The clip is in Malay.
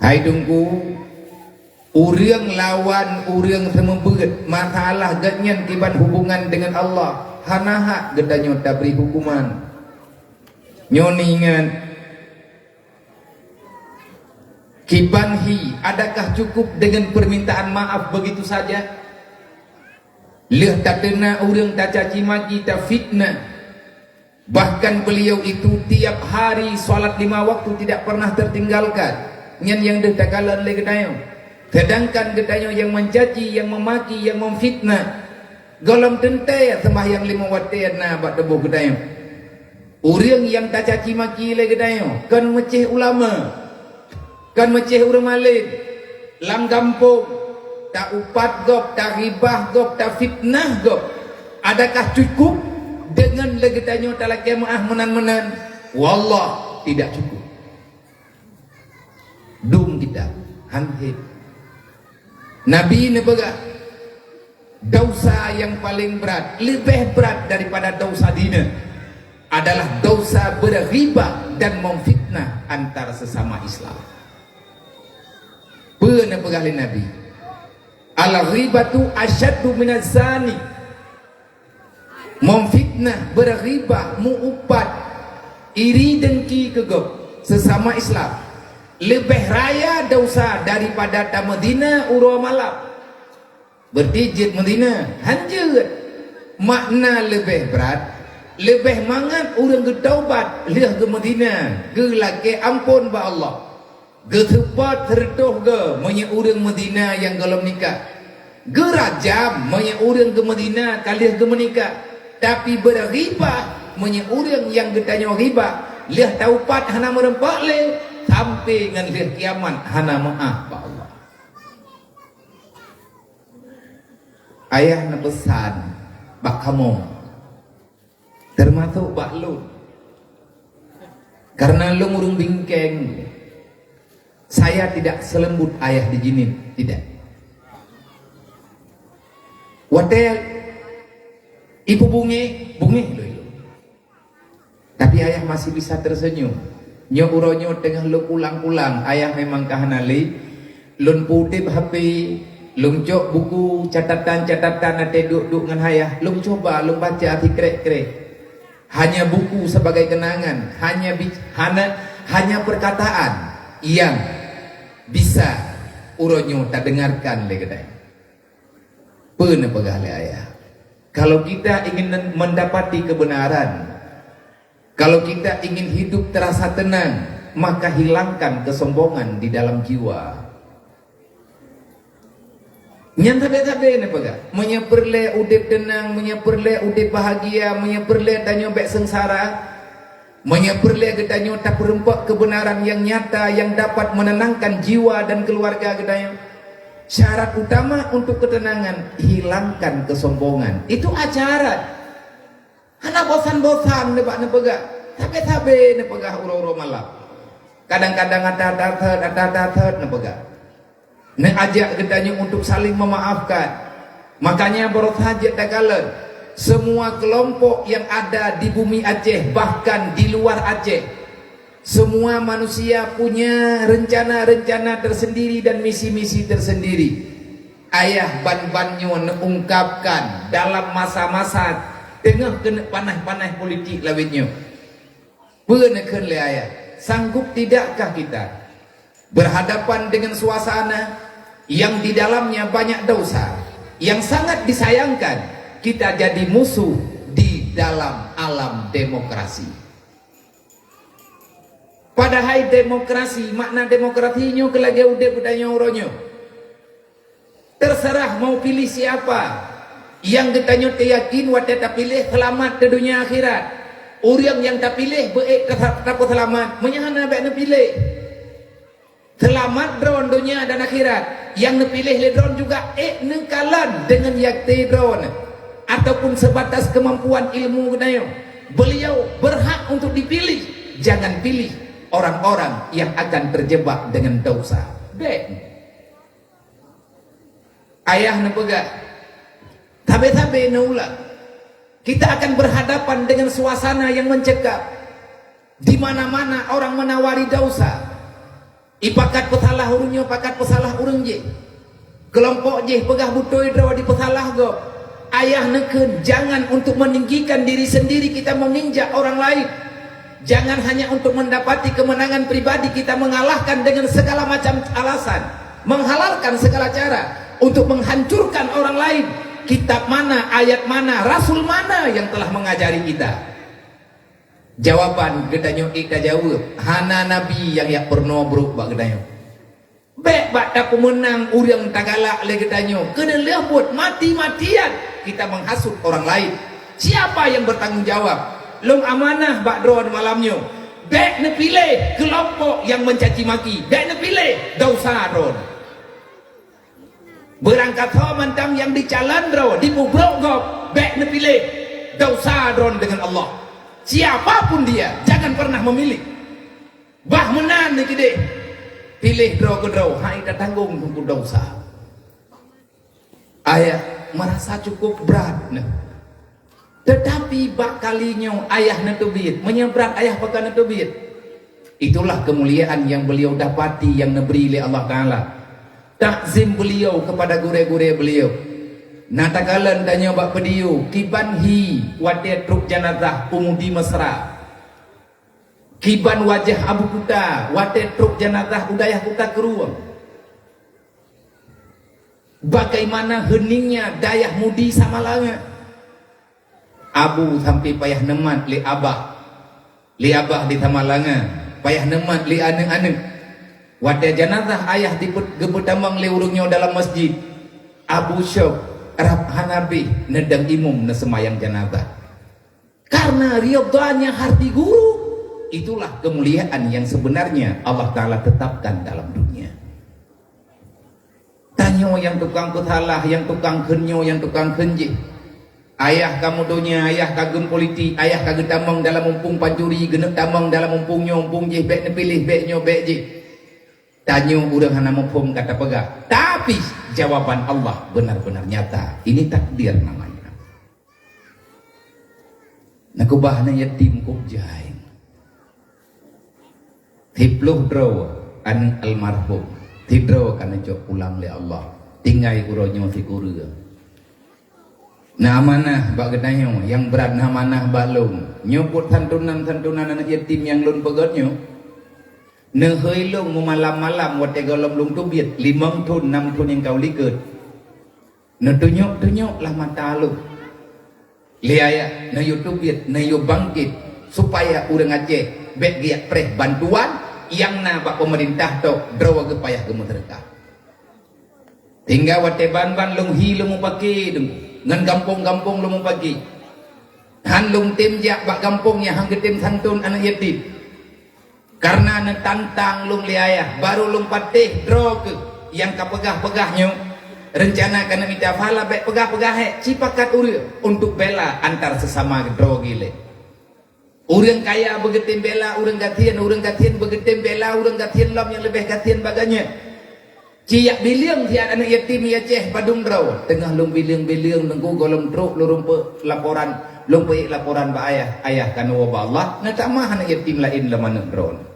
Hai tunggu urang lawan urang semembeut masalah ganyan kiban hubungan dengan Allah hanaha gedanyo tabri hukuman nyoningan kibanhi adakah cukup dengan permintaan maaf begitu saja leh tak kena urang tak caci maki tak fitnah. Bahkan beliau itu tiap hari salat 5 waktu tidak pernah tertinggalkan nyan yang dah takalan le gedayo. Sedangkan gedayo yang mencaci, yang memaki, yang memfitnah golong tentai sembahyang 5 waktu na bak debuh gedayo. Urang yang tak caci maki le gedayo kan meceh ulama, kan meceh urang malin lam kampung tak upat gop, tak ribah gop, tak fitnah gop. Adakah cukup dengan legetanyo talak jamaah menan-menan? Wallah tidak cukup. Dum kita hanhit Nabi ni pegak dosa yang paling berat, lebih berat daripada dosa dina adalah dosa berghibah dan memfitnah antara sesama Islam. Pernah pegah Nabi al-ghibatu asyaddu minaz zani. Memfitnah, berghibah, mu'upat, iri dengki kegep sesama Islam lebih raya dosa daripada ta Madinah urwa malam. Berarti jid Madinah hanjut makna lebih berat, lebih mangat urang getaubat leh ke Madinah ge lake ampun ba Allah ge tepat terdoh ge menye urang Madinah yang galom nikah ge rajam menye urang ke Madinah kalih ge menikah. Tapi berghibah menye urang yang getanya ghibah leh taupat hana merempak le sampai ngan leh kiamat hana maaf ba Allah. Ayah na pesan bak kamu termasuk bak lu karena lu murung bingkeng. Saya tidak selembut ayah di jinin, tidak. Watel ibu bungi loh. Tapi ayah masih bisa tersenyum. Nyo uronyo tengah lu pulang-pulang. Ayah memang kahanali. Lun putih HP, lun cok buku catatan-catatan ate duk-duk dengan ayah. Lun coba, lun baca hati krek-krek. Hanya buku sebagai kenangan, hanya perkataan yang bisa uronyo tak dengarkan le kedai. Pernah pegah le ayah. Kalau kita ingin mendapati kebenaran, kalau kita ingin hidup terasa tenang, maka hilangkan kesombongan di dalam jiwa. Nyantabe-tabe ne pega, menyeperle udip tenang, menyeperle udip bahagia, menyeperle danyo bek sengsara, menyeperle gedanyo tak perempak kebenaran yang nyata yang dapat menenangkan jiwa dan keluarga gedanyo. Syarat utama untuk ketenangan, hilangkan kesombongan. Itu ajaran. Hana bosan-bosan nebak nepegak. Tabe-tabe nepegak uro-uro malam. Kadang-kadang ada nepegak. Ne ajak gedanya untuk saling memaafkan. Makanya borot hajat dagalan. Semua kelompok yang ada di bumi Aceh, bahkan di luar Aceh, semua manusia punya rencana-rencana tersendiri dan misi-misi tersendiri. Ayah ban-banyo ungkapkan dalam masa-masa tengah kena panah-panah politik lawitnya. Pernahkan le ayah, sanggup tidakkah kita berhadapan dengan suasana yang di dalamnya banyak dosa, yang sangat disayangkan kita jadi musuh di dalam alam demokrasi. Padahal demokrasi, makna demokrasinya kelagi udah budaya uronyo. Terserah mau pilih siapa. Yang getanyo yakin wadah tak pilih selamat di dunia akhirat. Orang yang tak pilih baik tetap selamat. Menyahana baik nak pilih. Selamat drone dunia dan akhirat. Yang nak pilih ledron juga nengkalan dengan yakti drone ataupun sebatas kemampuan ilmu getanyo. Beliau berhak untuk dipilih. Jangan pilih orang-orang yang akan terjebak dengan dosa. Baik. Ayah nepegak. Tabe-tabe naulah. Kita akan berhadapan dengan suasana yang mencekam. Di mana-mana orang menawari dosa. Ipakat pesalah urungnya, pakat pesalah urung je. Kelompok je pegah butoi draw di pesalah go. Ayah neken, jangan untuk meninggikan diri sendiri kita menginjak orang lain. Jangan hanya untuk mendapati kemenangan pribadi kita mengalahkan dengan segala macam alasan, menghalalkan segala cara untuk menghancurkan orang lain. Kitab mana, ayat mana, rasul mana yang telah mengajari kita? Jawaban gedanyo ika jawab, hana nabi yang ya pernah berubah gedanyo. Baik bak pemenang urang tagalak le gedanyo, kena lebut mati-matian kita menghasut orang lain. Siapa yang bertanggung jawab? Long amanah bak drone malamnya. Baik ne pilih kelompok yang mencaci maki. Baik ne pilih dosa drone. Berangkat ho mantang yang dicalan drone, dibubrok gop. Baik ne pilih dosa drone dengan Allah. Siapapun dia, jangan pernah memilih. Bah menan ni kide. Pilih draw ke draw, hai kita tanggung untuk dosa. Ayah merasa cukup berat nah. Tetapi bak kalinya ayah netubit menyeberang ayah pakai netubit. Itulah kemuliaan yang beliau dapati yang diberi oleh Allah Ta'ala. Takzim beliau kepada gure-gure beliau. Natakalan tanya bak pediu kiban hi wate truk jenazah umudi mesra. Kiban wajah Abu Kuta wate truk jenazah udayah kuta keruang. Bagaimana heningnya dayah mudi sama langit. Abu sampai payah nemat li abah di Tamalanga, payah nemat li aneng-aneng. Wate jenazah ayah digebetambang li urungnya dalam masjid. Abu Syok Arab Hanabi nedang imum na semayang jenazah. Karena riyadhanya harti guru, itulah kemuliaan yang sebenarnya Allah Ta'ala tetapkan dalam dunia. Tanyo yang tukang kutalah, yang tukang kenyo, yang tukang kenji. Ayah kamu dunia, ayah kagem politik, ayah kagem tamang dalam mumpung pancuri, genep tamang dalam mumpungnya, mumpung je, bek ne pilih, beknya, bek je. Tanyo urang hana mumpung kata pegah. Tapi jawaban Allah benar-benar nyata. Ini takdir namanya. Nakubahna yatim kubjai. Hipluh draw an almarhum. Tidraw kana jok pulang le Allah. Tinggai uronyo si kurga. Nah amanah bak gedanyo yang berat nah amanah balung nyebut santunan anak yatim yang lun pegatnyo nehei lung malam-malam wate golom lung tubit 5 tun 6 tun yang kau liket netunyok lah mata lu liaya na yutubit na yu bangkit supaya urang Aceh bek giat preh bantuan yang na bak pemerintah tok drawa ge payah ge mereka tinggal wate ban lung hi lung pake ngan gampung-gampung lu pagi han lung tim jak bak gampungnya hang getim santun anak yatim karena tantang lung liayah baru lung patih draw ke yang kapegah-pegahnya rencana kana minta pahala baik pegah-pegah cipakat urang untuk bela antar sesama draw gile urang kaya begetim bela urang gatian begetim bela urang gatian lam yang lebih gatian baganya. Ciak biliang tiada anak yatim ya ceh padung draw tengah lung biliang nengku golong truk lurung laporan lung laporan ba ayah kana wa Allah na tamah anak yatim lain lamana draw